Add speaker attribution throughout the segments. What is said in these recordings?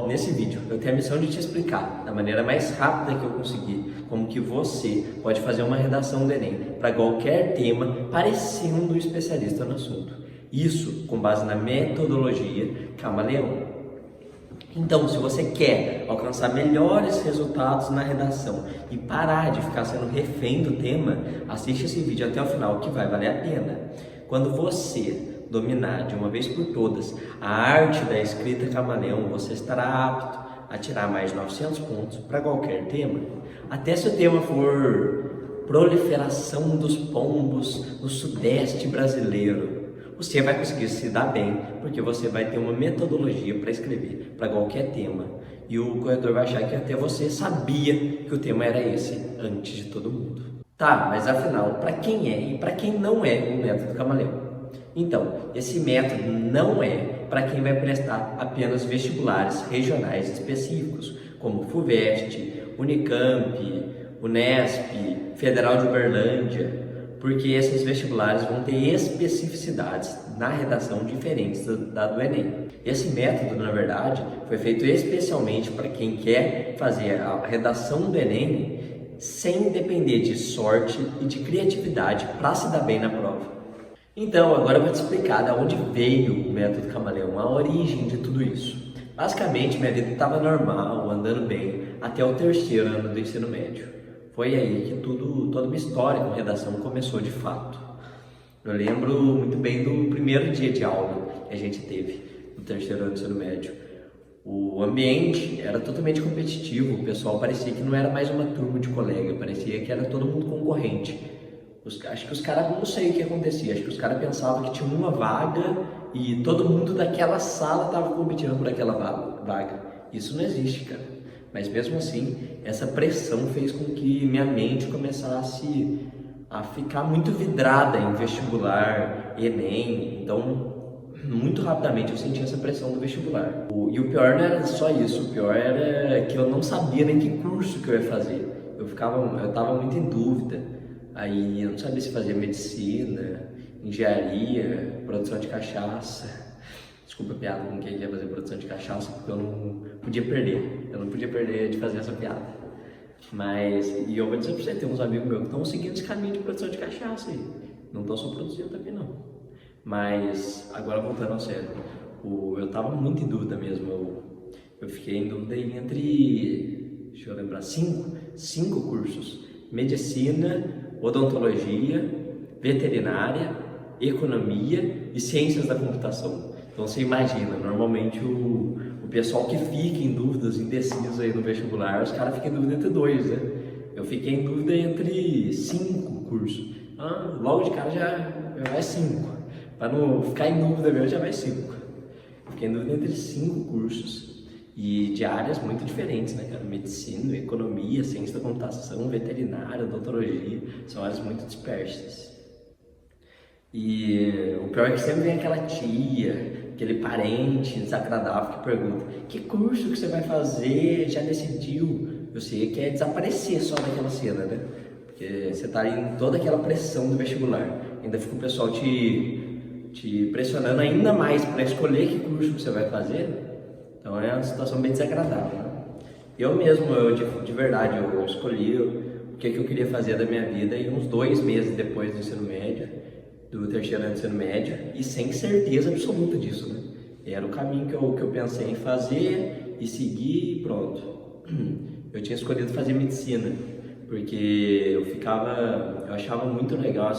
Speaker 1: Nesse vídeo eu tenho a missão de te explicar da maneira mais rápida que eu conseguir como que você pode fazer uma redação do Enem para qualquer tema parecendo um especialista no assunto. Isso com base na metodologia Camaleão. Então, se você quer alcançar melhores resultados na redação e parar de ficar sendo refém do tema, assiste esse vídeo até o final que vai valer a pena. Quando você dominar de uma vez por todas a arte da escrita camaleão, você estará apto a tirar mais de 900 pontos para qualquer tema. Até se o tema for proliferação dos pombos no sudeste brasileiro, você vai conseguir se dar bem, porque você vai ter uma metodologia para escrever para qualquer tema. E o corretor vai achar que até você sabia que o tema era esse antes de todo mundo. Tá, mas afinal, para quem é e para quem não é o método camaleão? Então, esse método não é para quem vai prestar apenas vestibulares regionais específicos, como FUVEST, Unicamp, Unesp, Federal de Uberlândia, porque esses vestibulares vão ter especificidades na redação diferentes da do Enem. Esse método, na verdade, foi feito especialmente para quem quer fazer a redação do Enem sem depender de sorte e de criatividade para se dar bem na prova. Então, agora eu vou te explicar de onde veio o método Camaleão, a origem de tudo isso. Basicamente, minha vida estava normal, andando bem, até o terceiro ano do ensino médio. Foi aí que toda minha história com redação começou de fato. Eu lembro muito bem do primeiro dia de aula que a gente teve no terceiro ano do ensino médio. O ambiente era totalmente competitivo, o pessoal parecia que não era mais uma turma de colega, parecia que era todo mundo concorrente. Acho que os caras, não sei o que acontecia, acho que os caras pensavam que tinha uma vaga e todo mundo daquela sala estava competindo por aquela vaga. Isso não existe, cara. Mas mesmo assim, essa pressão fez com que minha mente começasse a ficar muito vidrada em vestibular, Enem. Então, muito rapidamente eu senti essa pressão do vestibular. E o pior não era só isso, o pior era que eu não sabia nem que curso que eu ia fazer. Eu estava muito em dúvida. Aí eu não sabia se fazia medicina, engenharia, produção de cachaça. Desculpa a piada com quem quer fazer produção de cachaça, porque eu não podia perder. Eu não podia perder de fazer essa piada. E eu vou dizer pra você, tem uns amigos meus que estão seguindo esse caminho de produção de cachaça aí. Não estão só produzindo também não. Mas, agora voltando ao sério, eu tava muito em dúvida mesmo. Eu fiquei em dúvida entre, deixa eu lembrar, cinco cursos. Medicina, odontologia, veterinária, economia e ciências da computação. Então você imagina, normalmente o pessoal que fica em dúvidas, indeciso aí no vestibular, os caras ficam em dúvida entre dois, né? Eu fiquei em dúvida entre 5 cursos. Logo de cara já vai 5. Para não ficar em dúvida mesmo, já vai 5. Fiquei em dúvida entre 5 cursos. E de áreas muito diferentes, né, cara? Medicina, economia, ciência da computação, veterinária, odontologia, são áreas muito dispersas. E o pior é que sempre vem aquela tia, aquele parente desagradável que pergunta: que curso que você vai fazer? Já decidiu? Você quer desaparecer só daquela cena, né? Porque você tá em toda aquela pressão do vestibular. Ainda fica o pessoal te pressionando ainda mais para escolher que curso que você vai fazer. Então é uma situação bem desagradável, né? Eu mesmo, de verdade, eu escolhi o que eu queria fazer da minha vida e uns 2 meses depois do ensino médio, do terceiro ano do ensino médio, e sem certeza absoluta disso, né? Era o caminho que eu pensei em fazer e seguir e pronto. Eu tinha escolhido fazer medicina, porque eu achava muito legal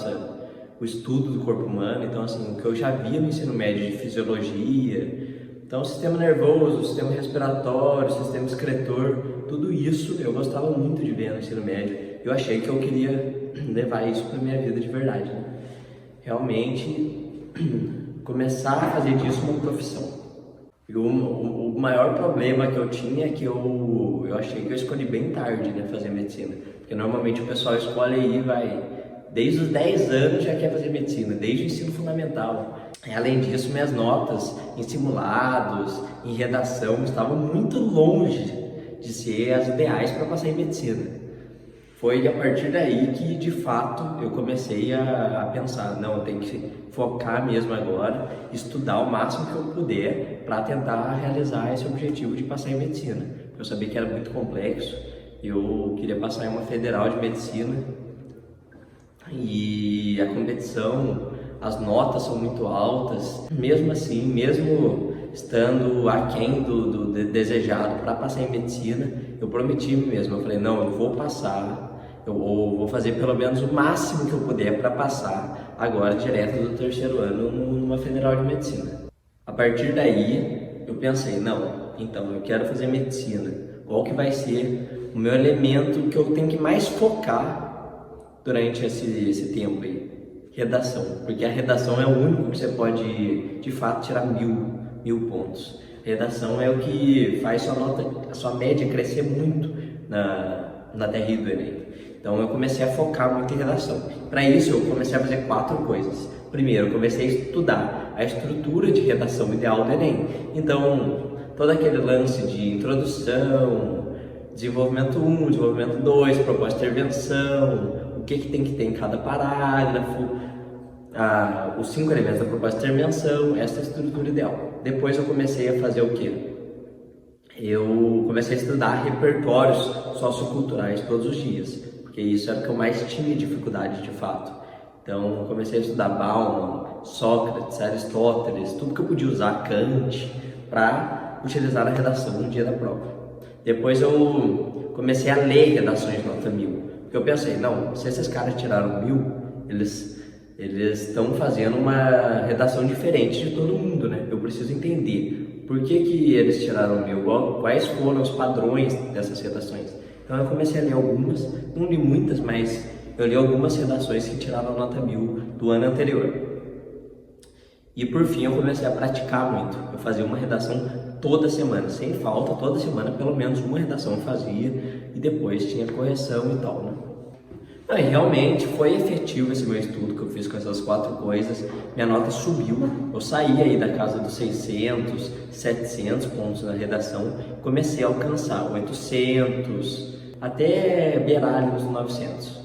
Speaker 1: o estudo do corpo humano, então assim, o que eu já via no ensino médio de fisiologia. Então, sistema nervoso, sistema respiratório, sistema excretor, tudo isso eu gostava muito de ver no ensino médio. Eu achei que eu queria levar isso para minha vida de verdade, né? Realmente, começar a fazer disso uma profissão. E o maior problema que eu tinha é que eu achei que eu escolhi bem tarde, né, fazer medicina. Porque normalmente o pessoal escolhe aí, desde os 10 anos já quer fazer medicina, desde o ensino fundamental. E, além disso, minhas notas em simulados, em redação, estavam muito longe de ser as ideais para passar em medicina. Foi a partir daí que, de fato, eu comecei a pensar, não, eu tenho que focar mesmo agora, estudar o máximo que eu puder para tentar realizar esse objetivo de passar em medicina. Eu sabia que era muito complexo, eu queria passar em uma federal de medicina e a competição, as notas são muito altas. Mesmo assim, mesmo estando aquém do desejado para passar em medicina, eu prometi a mim mesmo, eu falei, não, eu vou passar. Eu vou fazer pelo menos o máximo que eu puder para passar agora direto do terceiro ano numa federal de medicina. A partir daí eu pensei, não, então eu quero fazer medicina. Qual que vai ser o meu elemento que eu tenho que mais focar durante esse tempo aí? Redação, porque a redação é o único que você pode de fato tirar mil pontos. Redação é o que faz a sua média crescer muito na TRI do Enem. Então eu comecei a focar muito em redação. Para isso eu comecei a fazer 4 coisas. Primeiro, eu comecei a estudar a estrutura de redação ideal do Enem. Então, todo aquele lance de introdução, desenvolvimento 1, desenvolvimento 2, proposta de intervenção, o que tem que ter em cada parágrafo, os 5 elementos da proposta de intervenção, essa estrutura ideal. Depois eu comecei a fazer o quê? Eu comecei a estudar repertórios socioculturais todos os dias, porque isso era o que eu mais tinha dificuldade de fato. Então, eu comecei a estudar Bauman, Sócrates, Aristóteles, tudo que eu podia usar, Kant, para utilizar na redação no dia da prova. Depois eu comecei a ler redações de nota 1000, porque eu pensei, não, se esses caras tiraram 1000, eles estão fazendo uma redação diferente de todo mundo, né? Eu preciso entender por que eles tiraram 1000, quais foram os padrões dessas redações. Então eu comecei a ler algumas, não li muitas, mas eu li algumas redações que tiraram nota 1000 do ano anterior. E por fim eu comecei a praticar muito. Eu fazia uma redação toda semana, sem falta, toda semana pelo menos uma redação eu fazia e depois tinha correção e tal, né? E realmente foi efetivo esse meu estudo que eu fiz com essas 4 coisas. Minha nota subiu, eu saí aí da casa dos 600, 700 pontos na redação, comecei a alcançar 800, até beirar ali nos 900.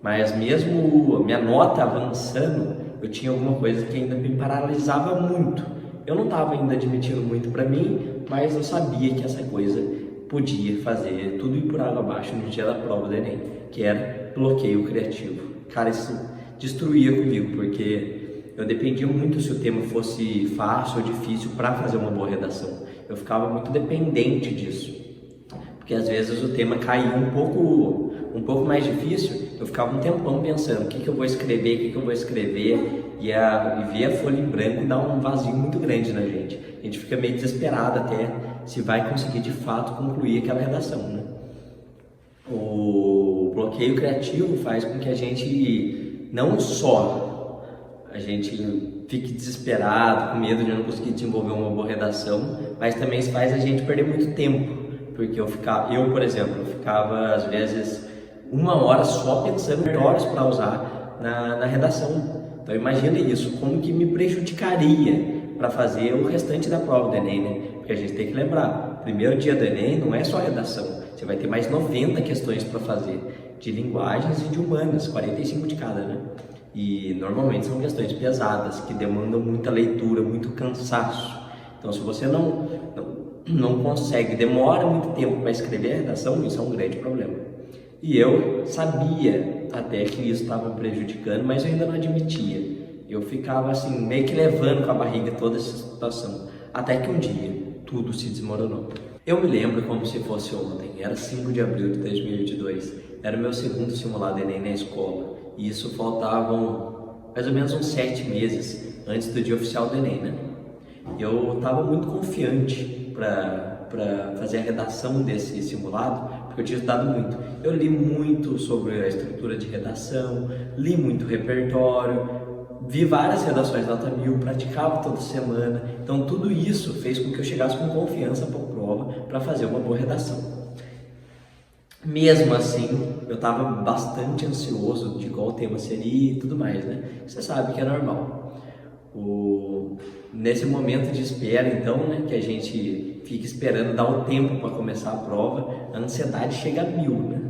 Speaker 1: Mas mesmo minha nota avançando, eu tinha alguma coisa que ainda me paralisava muito. Eu não estava ainda admitindo muito para mim, mas eu sabia que essa coisa podia fazer tudo ir por água abaixo no dia da prova do Enem, que era bloqueio criativo. Cara, isso destruía comigo, porque eu dependia muito se o tema fosse fácil ou difícil para fazer uma boa redação. Eu ficava muito dependente disso, porque às vezes o tema caía um pouco mais difícil, eu ficava um tempão pensando o que eu vou escrever, o que eu vou escrever, e ver a folha em branco dá um vazio muito grande na gente. A gente fica meio desesperado até se vai conseguir de fato concluir aquela redação, né? O bloqueio criativo faz com que a gente não só a gente fique desesperado, com medo de não conseguir desenvolver uma boa redação, mas também faz a gente perder muito tempo, porque por exemplo, eu ficava às vezes 1 hora só pensando em horas para usar na redação. Então imagina isso, como que me prejudicaria para fazer o restante da prova do Enem, né? Porque a gente tem que lembrar, primeiro dia do Enem não é só redação, você vai ter mais 90 questões para fazer, de linguagens e de humanas, 45 de cada, né? E normalmente são questões pesadas, que demandam muita leitura, muito cansaço. Então se você não consegue, demora muito tempo para escrever a redação, isso é um grande problema. E eu sabia até que isso estava me prejudicando, mas eu ainda não admitia. Eu ficava assim, meio que levando com a barriga toda essa situação, até que um dia tudo se desmoronou. Eu me lembro como se fosse ontem, era 5 de abril de 2022, era o meu segundo simulado Enem na escola, e isso faltavam mais ou menos uns 7 meses antes do dia oficial do Enem, né? Eu estava muito confiante para fazer a redação desse simulado, porque eu tinha estudado muito. Eu li muito sobre a estrutura de redação, li muito repertório, vi várias redações nota 1000, praticava toda semana. Então tudo isso fez com que eu chegasse com confiança para a prova para fazer uma boa redação. Mesmo assim, eu estava bastante ansioso de qual tema seria e tudo mais, né? Você sabe que é normal. Nesse momento de espera, então, né, que a gente fica esperando dar o tempo para começar a prova, a ansiedade chega a 1000, né?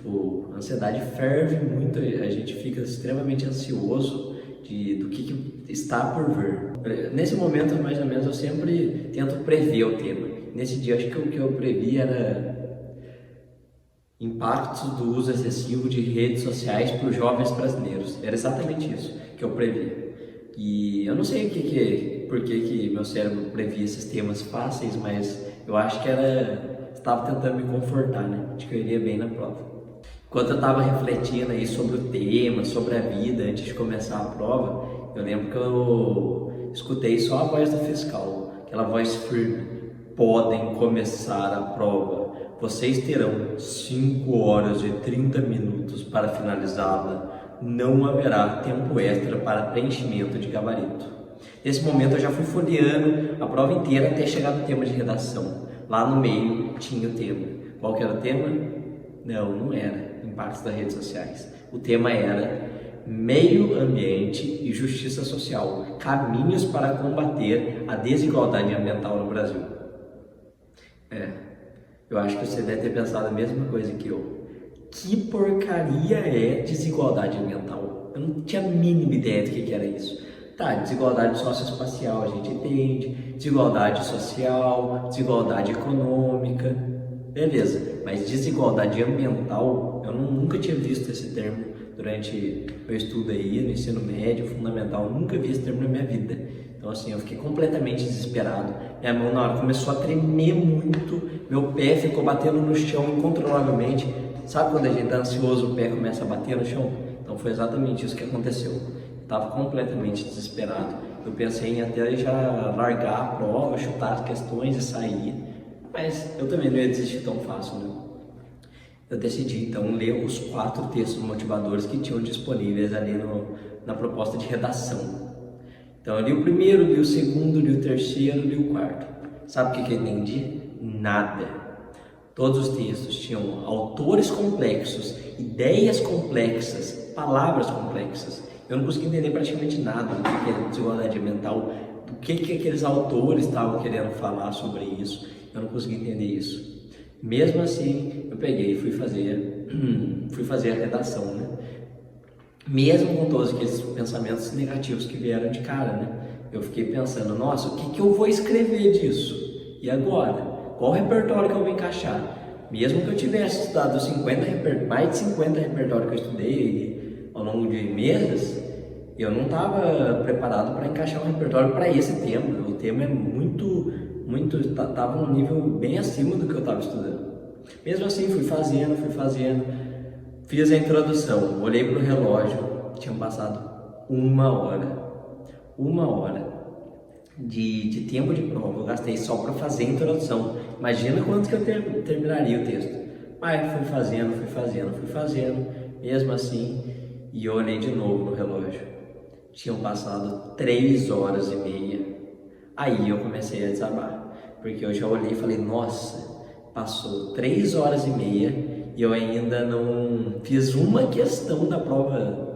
Speaker 1: A ansiedade ferve muito, a gente fica extremamente ansioso do que está por vir. Nesse momento, mais ou menos, eu sempre tento prever o tema. Nesse dia, acho que o que eu previ era impactos do uso excessivo de redes sociais para os jovens brasileiros. Era exatamente isso que eu previ. E eu não sei por que meu cérebro previa esses temas fáceis, mas eu acho que estava tentando me confortar, né? Acho que eu iria bem na prova. Enquanto eu estava refletindo aí sobre o tema, sobre a vida, antes de começar a prova, eu lembro que eu escutei só a voz do fiscal, aquela voz firme. Podem começar a prova. Vocês terão 5 horas e 30 minutos para finalizá-la. Não haverá tempo extra para preenchimento de gabarito. Nesse momento eu já fui folheando a prova inteira até chegar no tema de redação. Lá no meio tinha o tema. Qual que era o tema? Não era impactos das redes sociais. O tema era meio ambiente e justiça social. Caminhos para combater a desigualdade ambiental no Brasil. Eu acho que você deve ter pensado a mesma coisa que eu. Que porcaria é desigualdade ambiental? Eu não tinha a mínima ideia do que era isso. Tá, desigualdade socioespacial a gente entende, desigualdade social, desigualdade econômica, beleza. Mas desigualdade ambiental, eu nunca tinha visto esse termo durante meu estudo aí, no ensino médio, fundamental, nunca vi esse termo na minha vida. Então assim, eu fiquei completamente desesperado. Minha mão na hora começou a tremer muito, meu pé ficou batendo no chão incontrolavelmente. Sabe quando a gente está ansioso, o pé começa a bater no chão? Então foi exatamente isso que aconteceu. Eu estava completamente desesperado. Eu pensei em até já largar a prova, chutar as questões e sair. Mas eu também não ia desistir tão fácil, né? Eu decidi então ler os 4 textos motivadores que tinham disponíveis ali na proposta de redação. Então eu li o primeiro, li o segundo, li o terceiro, li o quarto. Sabe o que eu entendi? Nada. Todos os textos tinham autores complexos, ideias complexas, palavras complexas. Eu não consegui entender praticamente nada do que é desigualdade ambiental, do que aqueles autores estavam querendo falar sobre isso. Eu não consegui entender isso. Mesmo assim, eu peguei e fui fazer a redação, né? Mesmo com todos aqueles pensamentos negativos que vieram de cara, né? Eu fiquei pensando, nossa, o que eu vou escrever disso? E agora? Qual repertório que eu vou encaixar? Mesmo que eu tivesse estudado mais de 50 repertórios que eu estudei ao longo de meses, eu não estava preparado para encaixar um repertório para esse tema. O tema é estava num nível bem acima do que eu estava estudando. Mesmo assim, fui fazendo, fiz a introdução, olhei para o relógio, tinham passado 1 hora de tempo de prova, eu gastei só para fazer a introdução. Imagina quanto que eu terminaria o texto. Mas fui fazendo, mesmo assim, e eu olhei de novo no relógio. Tinham passado 3 horas e meia. Aí eu comecei a desabar, porque eu já olhei e falei, nossa, passou 3 horas e meia e eu ainda não fiz uma questão da prova.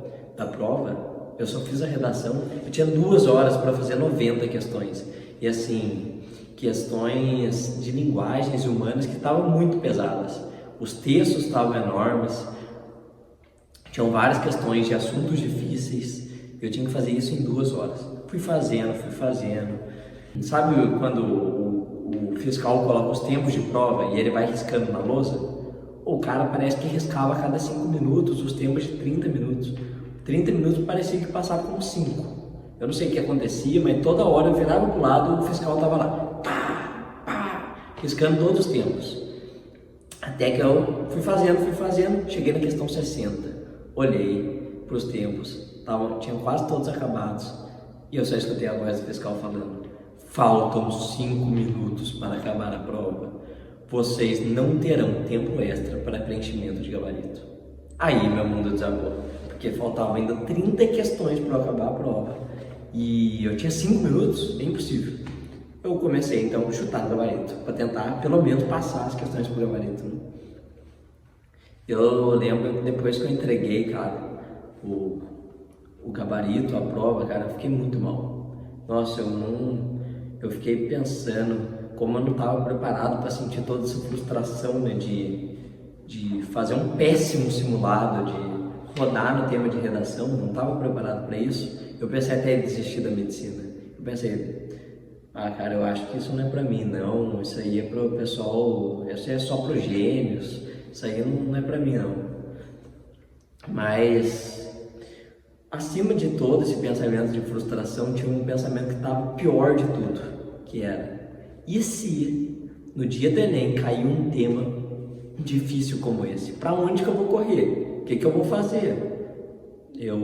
Speaker 1: Eu só fiz a redação, eu tinha 2 horas para fazer 90 questões. E assim, questões de linguagens humanas que estavam muito pesadas. Os textos estavam enormes, tinham várias questões de assuntos difíceis. Eu tinha que fazer isso em 2 horas. Fui fazendo. Sabe quando o fiscal coloca os tempos de prova e ele vai riscando na lousa? O cara parece que riscava a cada 5 minutos os tempos de 30 minutos. 30 minutos parecia que passava com 5. Eu não sei o que acontecia, mas toda hora eu virava pro lado e o fiscal tava lá, riscando todos os tempos. Até que eu fui fazendo, cheguei na questão 60. Olhei para os tempos, tinham quase todos acabados. E eu só escutei a voz do fiscal falando, faltam 5 minutos para acabar a prova. Vocês não terão tempo extra para preenchimento de gabarito. Aí meu mundo desabou, porque faltavam ainda 30 questões para eu acabar a prova. E eu tinha 5 minutos, é impossível. Eu comecei então a chutar no gabarito, para tentar pelo menos passar as questões para o gabarito, né? Eu lembro que depois que eu entreguei, cara, o gabarito, a prova, cara, eu fiquei muito mal. Nossa, eu fiquei pensando como eu não estava preparado para sentir toda essa frustração, né, de fazer um péssimo simulado, de rodar no tema de redação, não estava preparado para isso. Eu pensei até em desistir da medicina. Eu pensei, cara, eu acho que isso não é para mim, não. Isso aí é pro pessoal, isso aí é só para os gênios. Isso aí não é para mim, não. Mas acima de todo esse pensamento de frustração, tinha um pensamento que estava pior de tudo, que era: e se no dia do Enem cair um tema difícil como esse? Para onde que eu vou correr? O que eu vou fazer? Eu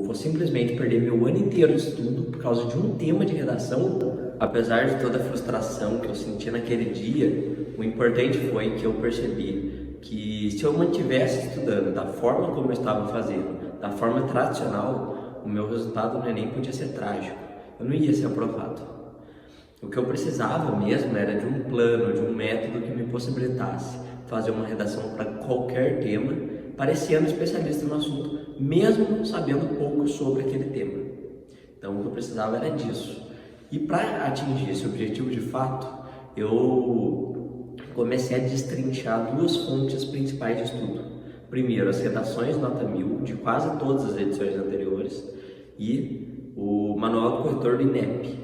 Speaker 1: vou simplesmente perder meu ano inteiro de estudo por causa de um tema de redação? Apesar de toda a frustração que eu senti naquele dia, o importante foi que eu percebi que se eu mantivesse estudando da forma como eu estava fazendo, da forma tradicional, o meu resultado no Enem podia ser trágico. Eu não ia ser aprovado. O que eu precisava mesmo era de um plano, de um método que me possibilitasse fazer uma redação para qualquer tema, parecendo especialista no assunto, mesmo sabendo pouco sobre aquele tema. Então, o que eu precisava era disso. E para atingir esse objetivo de fato, eu comecei a destrinchar duas fontes principais de estudo. Primeiro, as redações nota 1000 de quase todas as edições anteriores e o manual do corretor do INEP.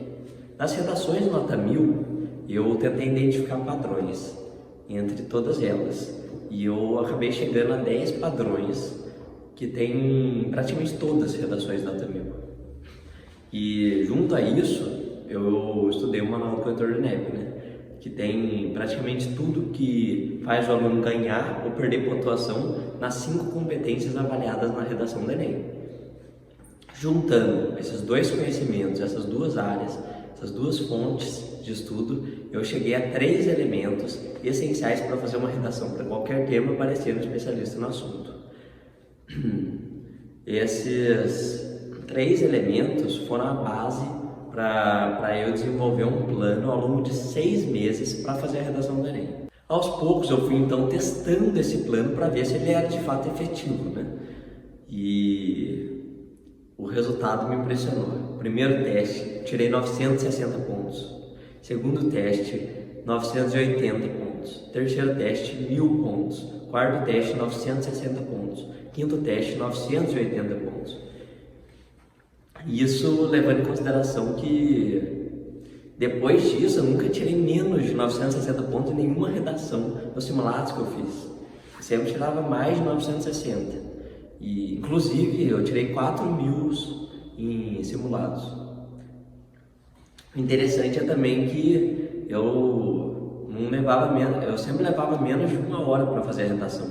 Speaker 1: Nas redações nota 1000, eu tentei identificar padrões entre todas elas e eu acabei chegando a 10 padrões que tem praticamente todas as redações nota 1000. E junto a isso, eu estudei o manual do corretor do INEP, né? Que tem praticamente tudo que faz o aluno ganhar ou perder pontuação nas 5 competências avaliadas na redação do Enem. Juntando esses dois conhecimentos, essas duas áreas, essas duas fontes de estudo, eu cheguei a 3 elementos essenciais para fazer uma redação para qualquer tema, parecendo especialista no assunto. Esses 3 elementos foram a base para eu desenvolver um plano ao longo de 6 meses para fazer a redação do Enem. Aos poucos eu fui então testando esse plano para ver se ele era de fato efetivo, né? E o resultado me impressionou. Primeiro teste, tirei 960 pontos. Segundo teste, 980 pontos. Terceiro teste, 1000 pontos. Quarto teste, 960 pontos. Quinto teste, 980 pontos. Isso levando em consideração que depois disso eu nunca tirei menos de 960 pontos em nenhuma redação nos simulados que eu fiz. Eu sempre tirava mais de 960. E inclusive eu tirei 4.000 em simulados. O interessante é também que eu não levava menos, eu sempre levava menos de 1 hora para fazer a redação,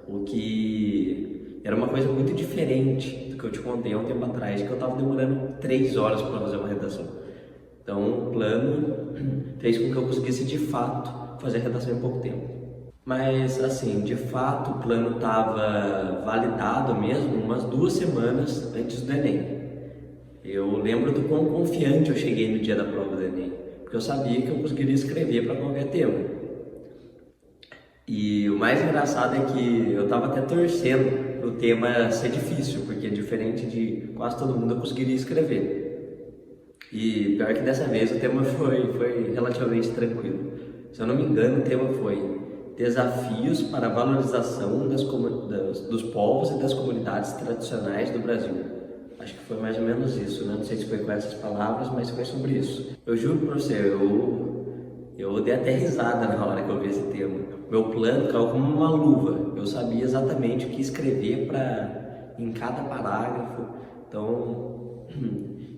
Speaker 1: o que era uma coisa muito diferente do que eu te contei há um tempo atrás, que eu estava demorando 3 horas para fazer uma redação. Então o plano fez com que eu conseguisse de fato fazer a redação em pouco tempo. Mas assim, de fato o plano estava validado mesmo umas 2 semanas antes do Enem. Eu lembro do quão confiante eu cheguei no dia da prova do Enem, porque eu sabia que eu conseguiria escrever para qualquer tema. E o mais engraçado é que eu estava até torcendo para o tema ser difícil, porque diferente de quase todo mundo eu conseguiria escrever. E pior que dessa vez o tema foi relativamente tranquilo. Se eu não me engano, o tema foi Desafios para a valorização dos povos e das comunidades tradicionais do Brasil. Acho que foi mais ou menos isso, né? Não sei se foi com essas palavras, mas foi sobre isso. Eu juro pra você, eu dei até risada na hora que eu vi esse tema. Meu plano caiu como uma luva. Eu sabia exatamente o que escrever em cada parágrafo. Então,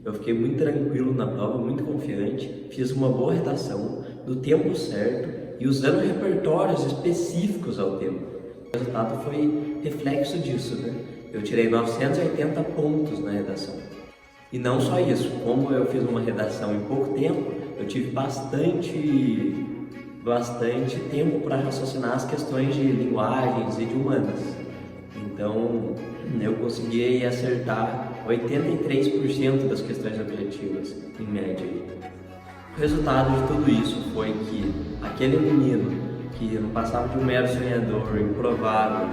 Speaker 1: eu fiquei muito tranquilo na prova, muito confiante. Fiz uma boa redação, no tempo certo e usando repertórios específicos ao tema. O resultado foi reflexo disso, né? Eu tirei 980 pontos na redação. E não só isso, como eu fiz uma redação em pouco tempo, eu tive bastante tempo para raciocinar as questões de linguagens e de humanas. Então, eu consegui acertar 83% das questões objetivas, em média. O resultado de tudo isso foi que aquele menino que não passava de um mero sonhador, improvável,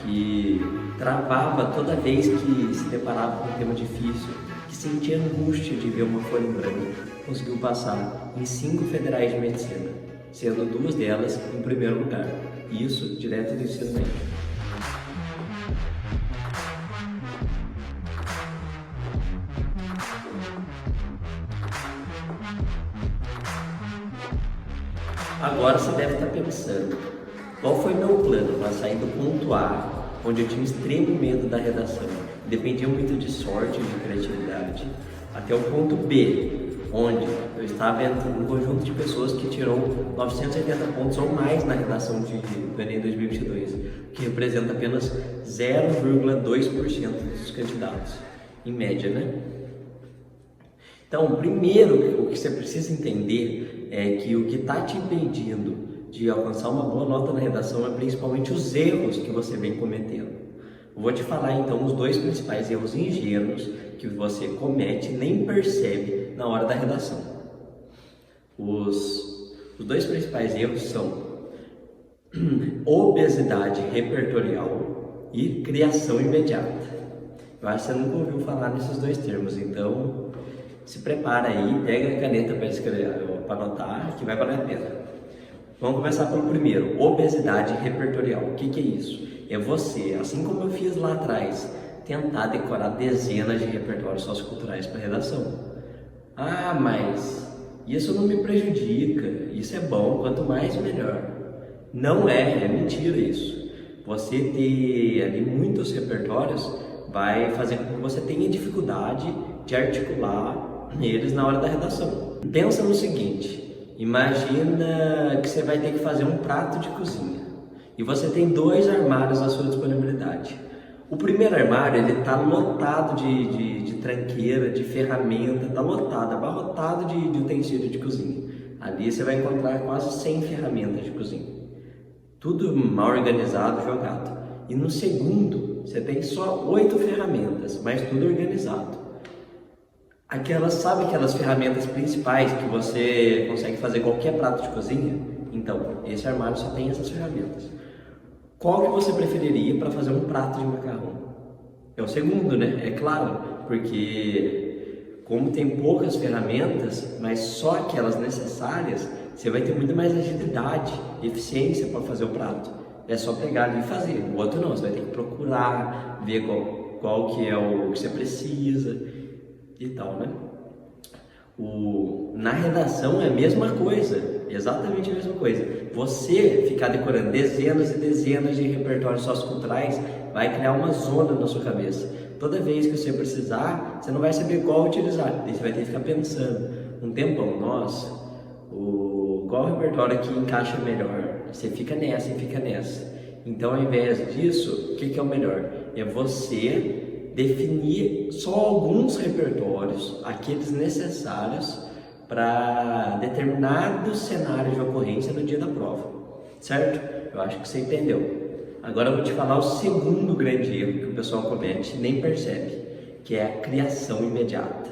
Speaker 1: que travava toda vez que se deparava com um tema difícil, que sentia angústia de ver uma folha em branco, conseguiu passar em 5 federais de medicina. sendo 2 delas em primeiro lugar. Isso direto do ensino médio. Agora você deve estar pensando, qual foi meu plano para sair do ponto A, onde eu tinha extremo medo da redação, dependia muito de sorte, de criatividade, até o ponto B, onde eu estava entre um conjunto de pessoas que tirou 980 pontos ou mais na redação do Enem 2022, que representa apenas 0,2% dos candidatos, em média, né? Então, primeiro, o que você precisa entender é que o que está te impedindo de alcançar uma boa nota na redação é principalmente os erros que você vem cometendo. Eu vou te falar então os 2 principais erros ingênuos que você comete e nem percebe na hora da redação. Os 2 principais erros são obesidade repertorial e criação imediata. Eu acho que você nunca ouviu falar nesses 2 termos, então se prepara aí, pega a caneta para escrever, para anotar, que vai valer a pena. Vamos começar pelo primeiro, obesidade repertorial. O que é isso? É você, assim como eu fiz lá atrás, tentar decorar dezenas de repertórios socioculturais para redação. Ah, mas isso não me prejudica, isso é bom, quanto mais melhor. Não é mentira isso. Você ter ali muitos repertórios vai fazer com que você tenha dificuldade de articular eles na hora da redação. Pensa no seguinte, imagina que você vai ter que fazer um prato de cozinha e você tem 2 armários à sua disponibilidade. O primeiro armário ele está lotado de tranqueira, de ferramenta, está lotado, abarrotado de utensílio de cozinha. Ali você vai encontrar quase 100 ferramentas de cozinha, tudo mal organizado, jogado. E no segundo você tem só 8 ferramentas, mas tudo organizado. Sabe aquelas ferramentas principais que você consegue fazer qualquer prato de cozinha? Então, esse armário só tem essas ferramentas. Qual que você preferiria para fazer um prato de macarrão? É o segundo, né? É claro, porque como tem poucas ferramentas, mas só aquelas necessárias, você vai ter muito mais agilidade, eficiência para fazer o prato. É só pegar ali e fazer. O outro não, você vai ter que procurar, ver qual que é o que você precisa e tal, né? Na redação é a mesma coisa, exatamente a mesma coisa. Você ficar decorando dezenas e dezenas de repertórios socioculturais vai criar uma zona na sua cabeça. Toda vez que você precisar, você não vai saber qual utilizar. Daí você vai ter que ficar pensando um tempão, nossa, qual repertório aqui encaixa melhor? Você fica nessa e fica nessa. Então, ao invés disso, o que é o melhor? É você definir só alguns repertórios, aqueles necessários para determinados cenários de ocorrência no dia da prova, certo? Eu acho que você entendeu. Agora eu vou te falar o segundo grande erro que o pessoal comete e nem percebe, que é a criação imediata.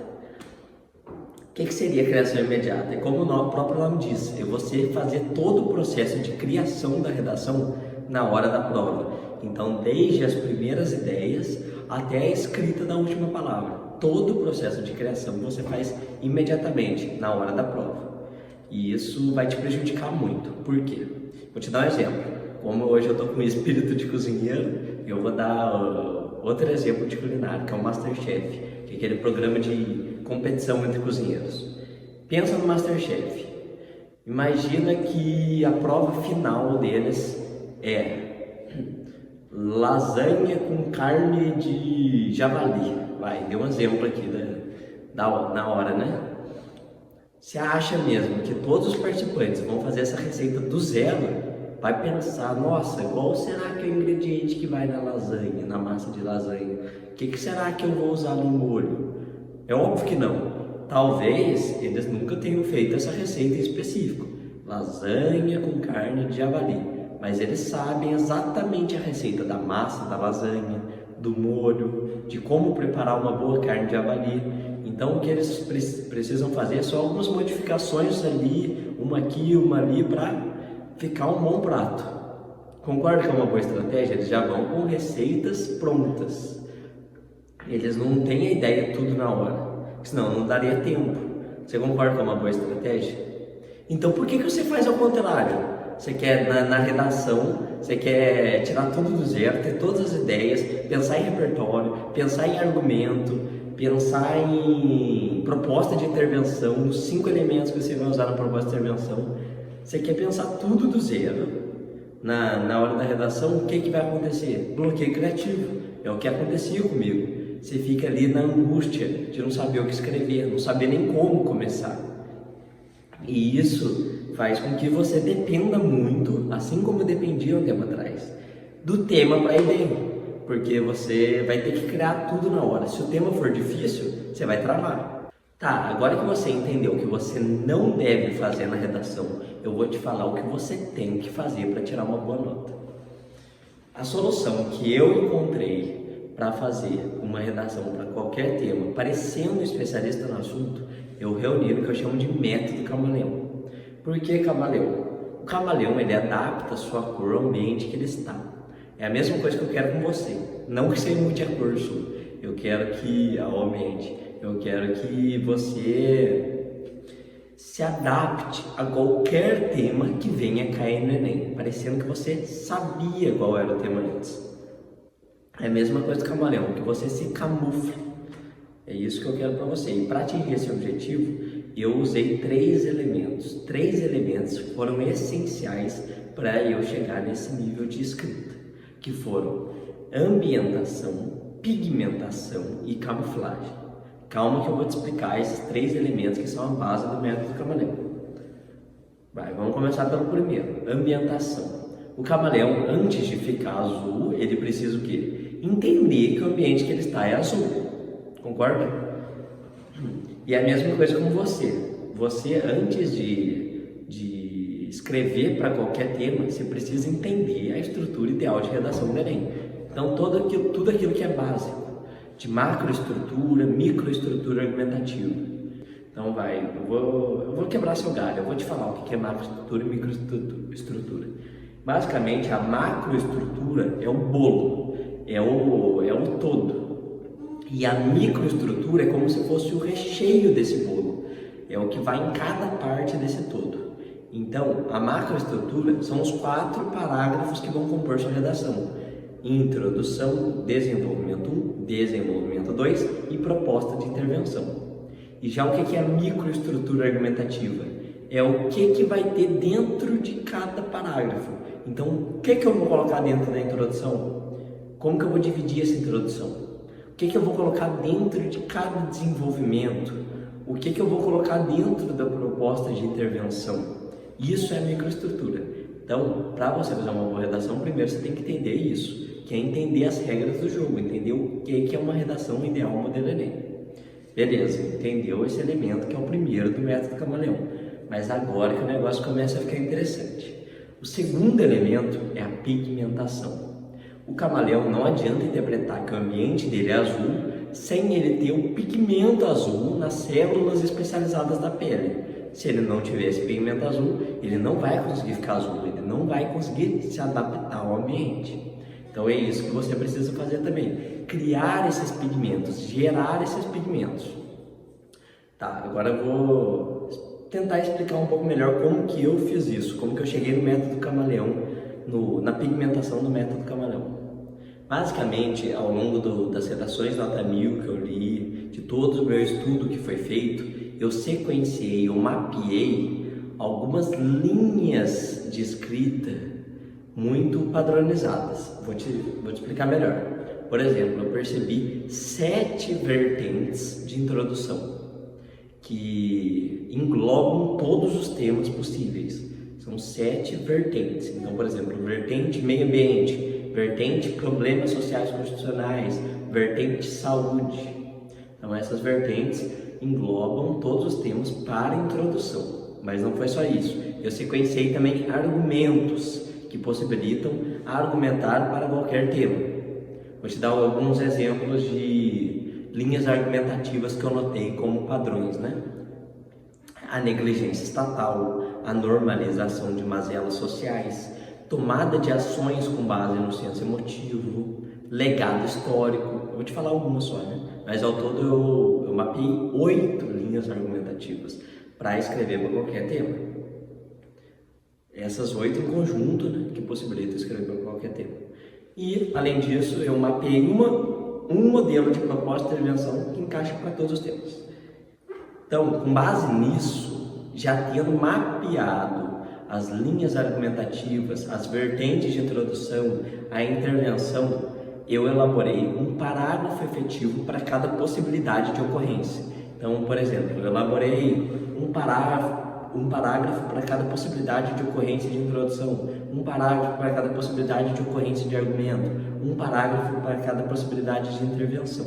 Speaker 1: O que seria a criação imediata? É como o próprio nome diz, é você fazer todo o processo de criação da redação na hora da prova. Então, desde as primeiras ideias até a escrita da última palavra. Todo o processo de criação você faz imediatamente, na hora da prova. E isso vai te prejudicar muito. Por quê? Vou te dar um exemplo. Como hoje eu estou com o espírito de cozinheiro, eu vou dar outro exemplo de culinária, que é o Masterchef, que é aquele programa de competição entre cozinheiros. Pensa no Masterchef. Imagina que a prova final deles é lasanha com carne de javali. Deu um exemplo aqui na hora, né? Você acha mesmo que todos os participantes vão fazer essa receita do zero? Vai pensar, nossa, qual será que é o ingrediente que vai na lasanha, na massa de lasanha? O que será que eu vou usar no molho? É óbvio que não. Talvez eles nunca tenham feito essa receita em específico. Lasanha com carne de javali. Mas eles sabem exatamente a receita da massa da lasanha, do molho, de como preparar uma boa carne de javali. Então o que eles precisam fazer é só algumas modificações ali, uma aqui, uma ali, para ficar um bom prato. Concorda que é uma boa estratégia? Eles já vão com receitas prontas. Eles não têm a ideia tudo na hora, senão não daria tempo. Você concorda que é uma boa estratégia? Então por que você faz ao contrário? Você quer na redação, você quer tirar tudo do zero, ter todas as ideias, pensar em repertório, pensar em argumento, pensar em proposta de intervenção, os 5 elementos que você vai usar na proposta de intervenção. Você quer pensar tudo do zero. Na hora da redação, o que vai acontecer? Bloqueio criativo. É o que acontecia comigo. Você fica ali na angústia de não saber o que escrever, não saber nem como começar. E isso faz com que você dependa muito, assim como eu dependia um tempo atrás, do tema para a ideia. Porque você vai ter que criar tudo na hora. Se o tema for difícil, você vai travar. Tá, agora que você entendeu o que você não deve fazer na redação, eu vou te falar o que você tem que fazer para tirar uma boa nota. A solução que eu encontrei para fazer uma redação para qualquer tema, parecendo especialista no assunto, eu reuni o que eu chamo de método camaleão. Por que camaleão? O camaleão, ele adapta a sua cor ao ambiente que ele está. É a mesma coisa que eu quero com você. Não que você mude a cor sua. Eu quero que, ao ambiente, eu quero que você se adapte a qualquer tema que venha cair no Enem, parecendo que você sabia qual era o tema antes. É a mesma coisa do camaleão, que você se camufle. É isso que eu quero para você. E para atingir esse objetivo, eu usei 3 elementos. 3 elementos foram essenciais para eu chegar nesse nível de escrita, que foram ambientação, pigmentação e camuflagem. Calma que eu vou te explicar esses 3 elementos que são a base do método camaleão. Vamos começar pelo primeiro, ambientação. O camaleão, antes de ficar azul, ele precisa o quê? Entender que o ambiente que ele está é azul. Concorda? E é a mesma coisa com você. Você, antes de escrever para qualquer tema, você precisa entender a estrutura ideal de redação do Enem. Então, tudo aquilo que é básico, de macroestrutura, microestrutura argumentativa. Então eu vou quebrar seu galho, eu vou te falar o que é macroestrutura e microestrutura. Basicamente, a macroestrutura é o bolo, é o todo. E a microestrutura é como se fosse o recheio desse bolo, é o que vai em cada parte desse todo. Então, a macroestrutura são os 4 parágrafos que vão compor sua redação: introdução, desenvolvimento 1, desenvolvimento 2 e proposta de intervenção. E já o que é a microestrutura argumentativa? É o que vai ter dentro de cada parágrafo. Então, o que eu vou colocar dentro da introdução? Como que eu vou dividir essa introdução? O que eu vou colocar dentro de cada desenvolvimento? O que eu vou colocar dentro da proposta de intervenção? Isso é a microestrutura. Então, para você fazer uma boa redação, primeiro você tem que entender isso, que é entender as regras do jogo, entender o que é uma redação ideal modelo Enem. Beleza, entendeu esse elemento que é o primeiro do método camaleão. Mas agora que o negócio começa a ficar interessante. O segundo elemento é a pigmentação. O camaleão não adianta interpretar que o ambiente dele é azul sem ele ter o pigmento azul nas células especializadas da pele. Se ele não tiver esse pigmento azul, ele não vai conseguir ficar azul, ele não vai conseguir se adaptar ao ambiente. Então é isso que você precisa fazer também, criar esses pigmentos, gerar esses pigmentos. Tá, agora eu vou tentar explicar um pouco melhor como que eu fiz isso, como que eu cheguei no método camaleão, na pigmentação do método camaleão. Basicamente, ao longo das redações nota 1000 que eu li, de todo o meu estudo que foi feito, eu sequenciei, eu mapeei algumas linhas de escrita muito padronizadas. Vou te explicar melhor. Por exemplo, eu percebi 7 vertentes de introdução que englobam todos os temas possíveis. São 7 vertentes. Então, por exemplo, vertente meio ambiente, vertente problemas sociais constitucionais, vertente saúde. Então, essas vertentes englobam todos os temas para introdução. Mas não foi só isso. Eu sequenciei também argumentos que possibilitam argumentar para qualquer tema. Vou te dar alguns exemplos de linhas argumentativas que eu notei como padrões, né? A negligência estatal, a normalização de mazelas sociais, tomada de ações com base no senso emotivo, legado histórico. Eu vou te falar algumas só, né? Mas ao todo eu mapeei 8 linhas argumentativas para escrever para qualquer tema. Essas 8 em conjunto, né, que possibilita escrever para qualquer tema. E, além disso, eu mapeei um modelo de proposta de intervenção que encaixa para todos os temas. Então, com base nisso, já tendo mapeado as linhas argumentativas, as vertentes de introdução, a intervenção, eu elaborei um parágrafo efetivo para cada possibilidade de ocorrência. Então, por exemplo, eu elaborei um parágrafo para cada possibilidade de ocorrência de introdução, um parágrafo para cada possibilidade de ocorrência de argumento, um parágrafo para cada possibilidade de intervenção.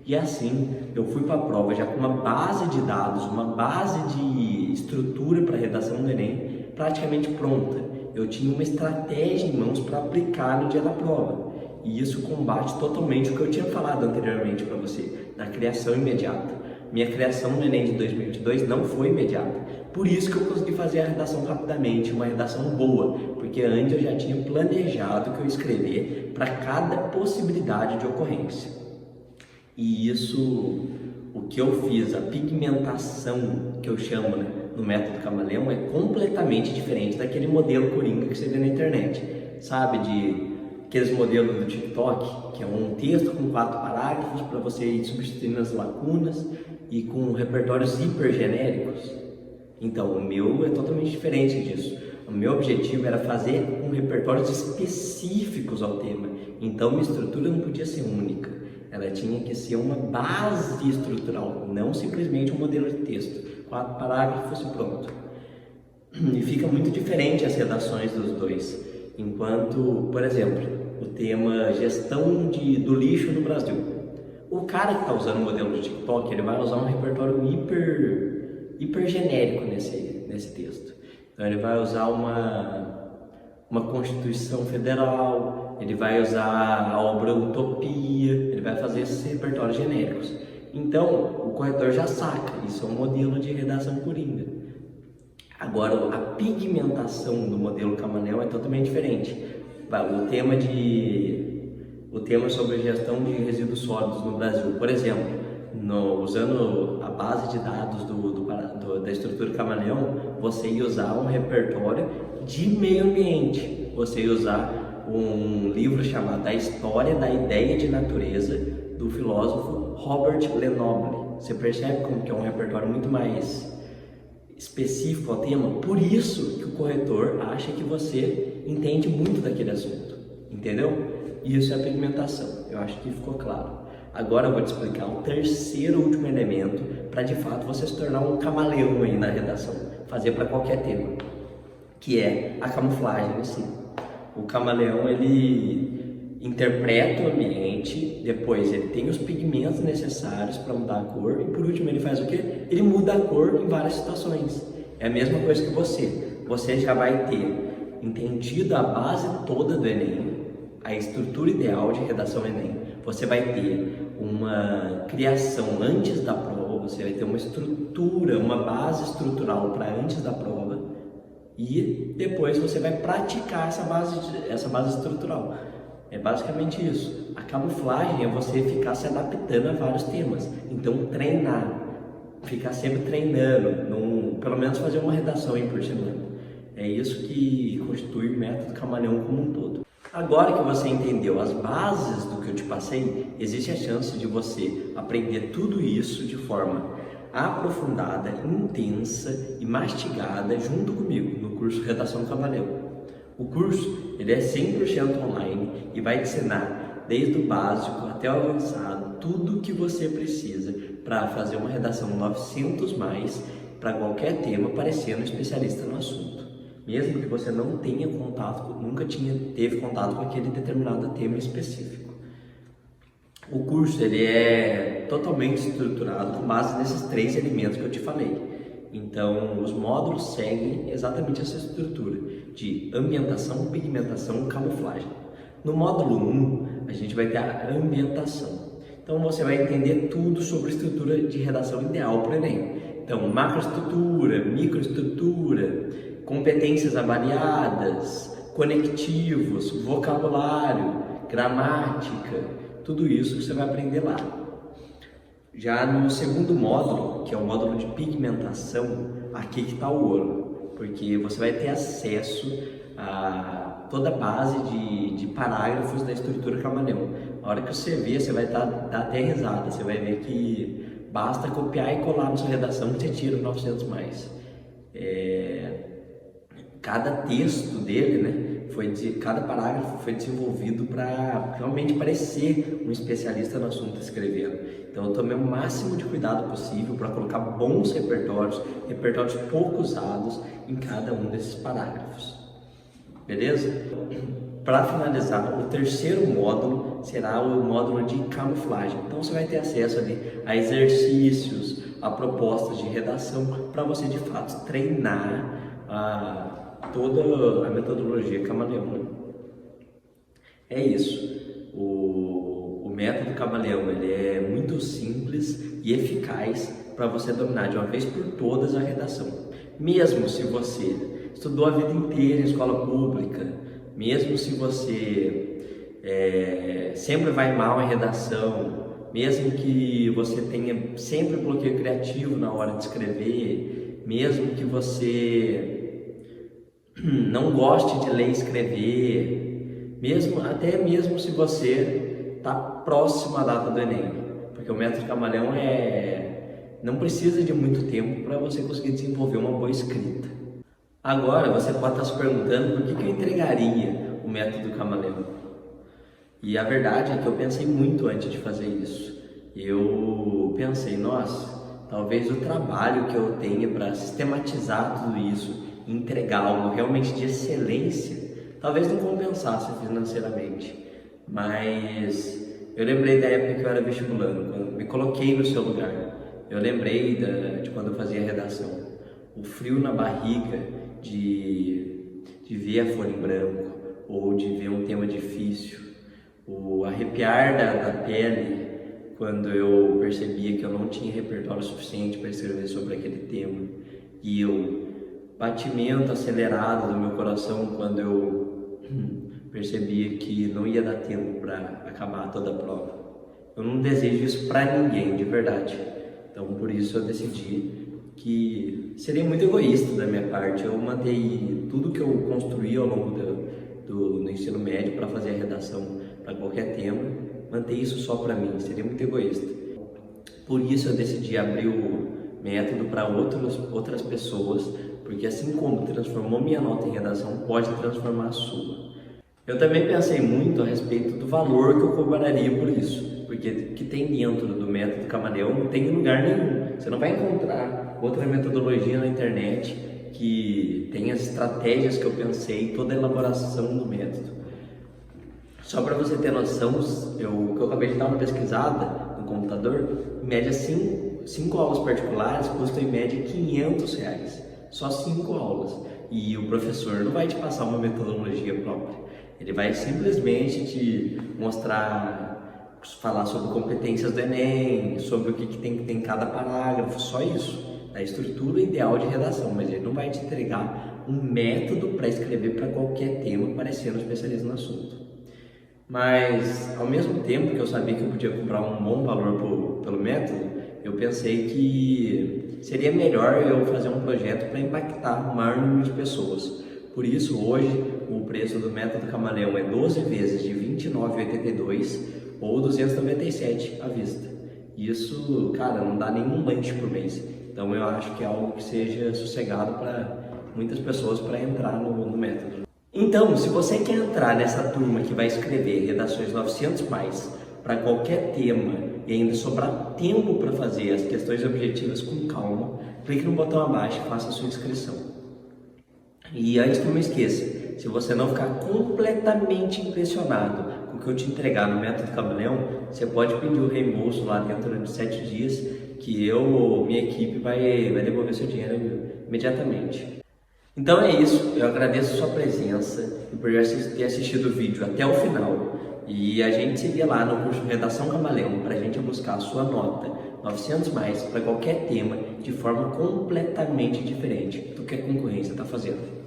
Speaker 1: E assim, eu fui para a prova já com uma base de dados, uma base de estrutura para a redação do Enem praticamente pronta. Eu tinha uma estratégia em mãos para aplicar no dia da prova. E isso combate totalmente o que eu tinha falado anteriormente para você, da criação imediata. Minha criação no Enem de 2022 não foi imediata. Por isso que eu consegui fazer a redação rapidamente, uma redação boa, porque antes eu já tinha planejado o que eu ia escrever para cada possibilidade de ocorrência. E isso, o que eu fiz, a pigmentação que eu chamo, né, no método Camaleão, é completamente diferente daquele modelo coringa que você vê na internet, sabe, de aqueles modelos do TikTok, que é um texto com 4 parágrafos para você ir substituindo as lacunas e com repertórios hiper genéricos. Então, o meu é totalmente diferente disso. O meu objetivo era fazer com repertórios específicos ao tema. Então, minha estrutura não podia ser única. Ela tinha que ser uma base estrutural, não simplesmente um modelo de texto. 4 parágrafos e pronto. E fica muito diferente as redações dos dois. Enquanto, por exemplo, o tema gestão do lixo no Brasil. O cara que está usando o modelo de TikTok, ele vai usar um repertório hiper genérico nesse texto. Então ele vai usar uma Constituição Federal, ele vai usar a obra Utopia, ele vai fazer esses repertórios genéricos. Então o corretor já saca, isso é um modelo de redação coringa. Agora, a pigmentação do modelo Camaleão é totalmente diferente. O tema sobre gestão de resíduos sólidos no Brasil, por exemplo, usando a base de dados da estrutura Camaleão, você ia usar um repertório de meio ambiente. Você ia usar um livro chamado A História da Ideia de Natureza, do filósofo Robert Lenoble. Você percebe como que é um repertório muito mais específico ao tema? Por isso que o corretor acha que você entende muito daquele assunto, entendeu? Isso é a pigmentação, eu acho que ficou claro. Agora eu vou te explicar o terceiro e último elemento para de fato você se tornar um camaleão aí na redação, fazer para qualquer tema, que é a camuflagem em si. O camaleão, ele interpreta o ambiente, depois ele tem os pigmentos necessários para mudar a cor e por último ele faz o quê? Ele muda a cor em várias situações. É a mesma coisa que você já vai ter entendido a base toda do Enem, a estrutura ideal de redação Enem. Você vai ter uma criação antes da prova, você vai ter uma estrutura, uma base estrutural para antes da prova e depois você vai praticar essa base estrutural. É basicamente isso. A camuflagem é você ficar se adaptando a vários temas. Então treinar, ficar sempre treinando, pelo menos fazer uma redação aí por semana. É isso que constitui o método Camaleão como um todo. Agora que você entendeu as bases do que eu te passei, existe a chance de você aprender tudo isso de forma aprofundada, intensa e mastigada junto comigo no curso Redação Camaleão. O curso ele é 100% online e vai te ensinar desde o básico até o avançado tudo o que você precisa para fazer uma redação 900 mais para qualquer tema, parecendo especialista no assunto. Mesmo que você não tenha nunca teve contato com aquele determinado tema específico. O curso ele é totalmente estruturado com base nesses 3 elementos que eu te falei. Então, os módulos seguem exatamente essa estrutura de ambientação, pigmentação e camuflagem. No módulo 1, a gente vai ter a ambientação. Então, você vai entender tudo sobre a estrutura de redação ideal para o Enem. Então, macroestrutura, microestrutura, competências avaliadas, conectivos, vocabulário, gramática, tudo isso você vai aprender lá. Já no segundo módulo, que é o módulo de pigmentação, aqui que está o ouro. porque você vai ter acesso a toda a base de parágrafos da estrutura Camaleão. A hora que você vê, você vai dar até risada, você vai ver que basta copiar e colar na sua redação que você tira 900 mais. Cada texto dele, né, cada parágrafo foi desenvolvido para realmente parecer um especialista no assunto escrevendo. Então eu tomei o máximo de cuidado possível para colocar bons repertórios pouco usados em cada um desses parágrafos. Beleza? Para finalizar, o terceiro módulo será o módulo de camuflagem. Então você vai ter acesso ali a exercícios, a propostas de redação para você de fato treinar toda a metodologia Camaleão. É isso. O método Camaleão ele é muito simples e eficaz para você dominar de uma vez por todas a redação. Mesmo se você estudou a vida inteira em escola pública, mesmo se você sempre vai mal em redação, mesmo que você tenha sempre bloqueio criativo na hora de escrever, mesmo que você não goste de ler e escrever, até mesmo se você está próximo à data do Enem, porque o método Camaleão não precisa de muito tempo para você conseguir desenvolver uma boa escrita. Agora você pode estar se perguntando por que eu entregaria o método Camaleão. E a verdade é que eu pensei muito antes de fazer isso. Eu pensei, nossa, talvez o trabalho que eu tenha para sistematizar tudo isso, entregar algo realmente de excelência, talvez não compensasse financeiramente. Mas eu lembrei da época que eu era vestibulando, quando me coloquei no seu lugar. Eu lembrei de quando eu fazia redação. O frio na barriga de ver a folha em branco, ou de ver um tema difícil, o arrepiar da pele quando eu percebia que eu não tinha repertório suficiente para escrever sobre aquele tema, e o batimento acelerado do meu coração quando eu percebia que não ia dar tempo para acabar toda a prova. Eu não desejo isso para ninguém, de verdade. Então por isso eu decidi que seria muito egoísta da minha parte eu manter tudo que eu construí ao longo do ensino médio para fazer a redação para qualquer tema, manter isso só para mim, seria muito egoísta. Por isso eu decidi abrir o método para outras pessoas, porque assim como transformou minha nota em redação, pode transformar a sua. Eu também pensei muito a respeito do valor que eu cobraria por isso, porque o que tem dentro do método Camaleão não tem em lugar nenhum. Você não vai encontrar outra metodologia na internet que tem as estratégias que eu pensei, toda a elaboração do método. Só para você ter noção, eu acabei de dar uma pesquisada no computador, em média 5 aulas particulares custam em média R$500, só 5 aulas. E o professor não vai te passar uma metodologia própria, ele vai simplesmente te mostrar, falar sobre competências do Enem, sobre o que tem que ter em cada parágrafo, só isso, a estrutura ideal de redação, mas ele não vai te entregar um método para escrever para qualquer tema parecendo especialista no assunto. Mas, ao mesmo tempo que eu sabia que eu podia cobrar um bom valor pelo método, eu pensei que seria melhor eu fazer um projeto para impactar o maior número de pessoas. Por isso, hoje, o preço do método Camaleão é 12 vezes de R$ 29,82 ou R$ 297 à vista. Isso, cara, não dá nenhum lanche por mês. Então, eu acho que é algo que seja sossegado para muitas pessoas para entrar no método. Então, se você quer entrar nessa turma que vai escrever redações 900 mais para qualquer tema e ainda sobrar tempo para fazer as questões objetivas com calma, clique no botão abaixo e faça a sua inscrição. E antes que eu me esqueça, se você não ficar completamente impressionado com o que eu te entregar no método Camaleão, você pode pedir o reembolso lá dentro de 7 dias que eu ou minha equipe vai devolver seu dinheiro imediatamente. Então é isso, eu agradeço a sua presença e por ter assistido o vídeo até o final. E a gente se vê lá no curso Redação Camaleão para a gente buscar a sua nota 900 mais para qualquer tema de forma completamente diferente do que a concorrência está fazendo.